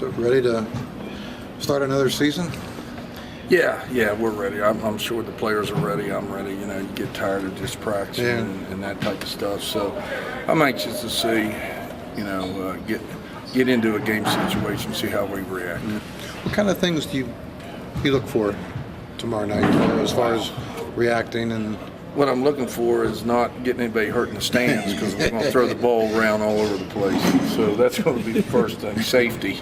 So ready to start another season? Yeah, we're ready. I'm sure the players are ready. I'm ready. You know, you get tired of just practicing and that type of stuff. So I'm anxious to see, get into a game situation, see how we react. What kind of things do you look for tomorrow night as far as reacting? And what I'm looking for is not getting anybody hurt in the stands, because we're going to throw the ball around all over the place. So that's going to be the first thing, safety.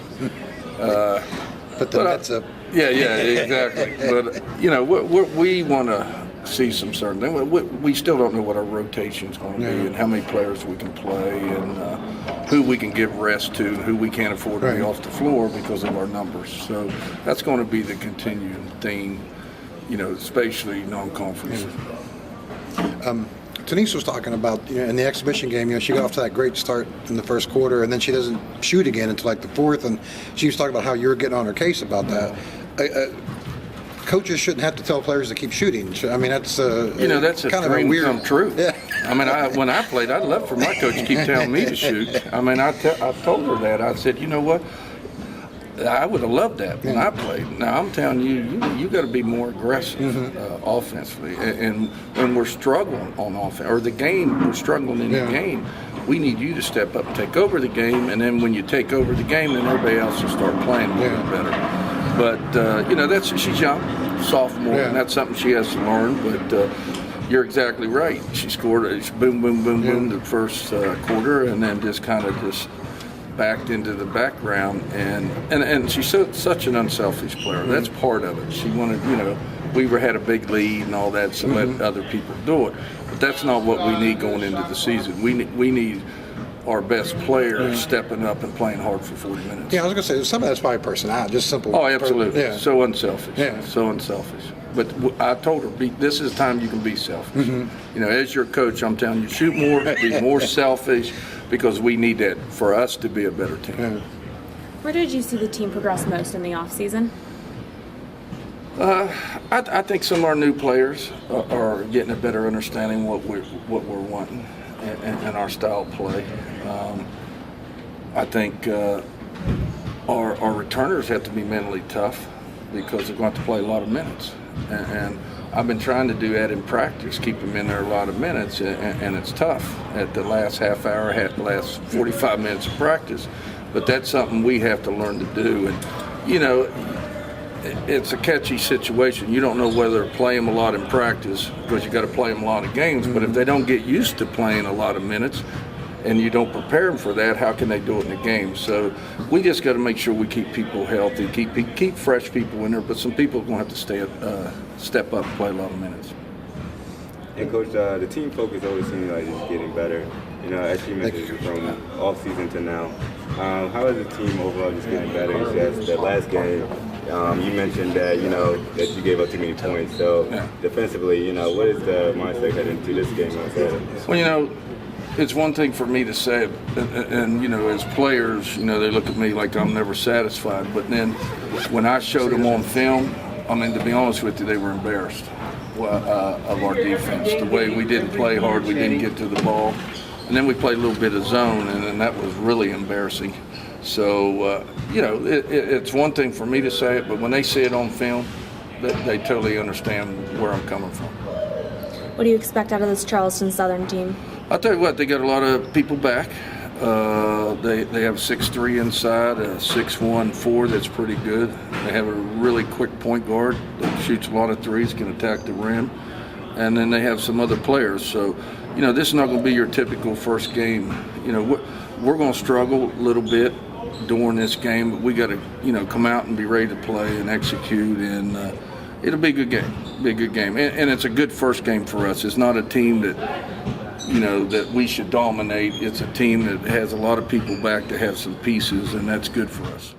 But that's a Yeah, exactly. But we want to see some certain things. We still don't know what our rotation's going to be and how many players we can play and who we can give rest to and who we can't afford to be off the floor because of our numbers. So that's going to be the continuing theme, especially non-conference. Denise was talking about in the exhibition game, she got off to that great start in the first quarter, and then she doesn't shoot again until like the fourth, and she was talking about how you're getting on her case about that. Coaches shouldn't have to tell players to keep shooting. I mean, that's that's a kind dream of a weird come true. Yeah. I mean, when I played, I'd love for my coach to keep telling me to shoot. I mean, I told her that. I said, you know what? I would have loved that when I played. Now I'm telling you got to be more aggressive offensively. And when we're struggling on offense, or we're struggling in the game, we need you to step up and take over the game. And then when you take over the game, then everybody else will start playing a little bit better. But she's young, sophomore, and that's something she has to learn. But you're exactly right. She scored boom, boom, boom, boom the first quarter, and then just kind of backed into the background, and she's such an unselfish player. That's part of it. She wanted, we had a big lead and all that, so let other people do it. But that's not what we need going into the season. We need our best players stepping up and playing hard for 40 minutes. Yeah, I was going to say, some of that's probably personality, just simple. Oh, absolutely. Yeah. So unselfish. Yeah. So unselfish. But I told her, this is the time you can be selfish. As your coach, I'm telling you, shoot more, be more selfish, because we need that for us to be a better team. Yeah. Where did you see the team progress most in the offseason? I think some of our new players are getting a better understanding what we're wanting and our style of play. I think our returners have to be mentally tough, because they're going to have to play a lot of minutes. And I've been trying to do that in practice, keep them in there a lot of minutes, and it's tough at the last half hour, last 45 minutes of practice. But that's something we have to learn to do. And, it's a catchy situation. You don't know whether to play them a lot in practice, because you got to play them a lot of games. But if they don't get used to playing a lot of minutes, and you don't prepare them for that, how can they do it in the game? So we just got to make sure we keep people healthy, keep fresh people in there, but some people are going to have to step up and play a lot of minutes. And Coach, the team focus always seems like it's getting better. As you mentioned, from off season to now. How is the team overall just getting better? Just that last game, you mentioned that that you gave up too many points. So defensively, what is the mindset heading into this game? Well, it's one thing for me to say it, and as players, they look at me like I'm never satisfied. But then when I showed them on film, I mean, to be honest with you, they were embarrassed of our defense. The way we didn't play hard, we didn't get to the ball. And then we played a little bit of zone, and then that was really embarrassing. So, it's one thing for me to say it, but when they see it on film, they totally understand where I'm coming from. What do you expect out of this Charleston Southern team? I'll tell you what, they got a lot of people back. They have 6'3" inside, a 6'1" 4 that's pretty good. They have a really quick point guard that shoots a lot of threes, can attack the rim. And then they have some other players. So, this is not going to be your typical first game. We're going to struggle a little bit during this game, but we got to, come out and be ready to play and execute, and it'll be a good game. And it's a good first game for us. It's not a team that that we should dominate. It's a team that has a lot of people back to have some pieces, and that's good for us.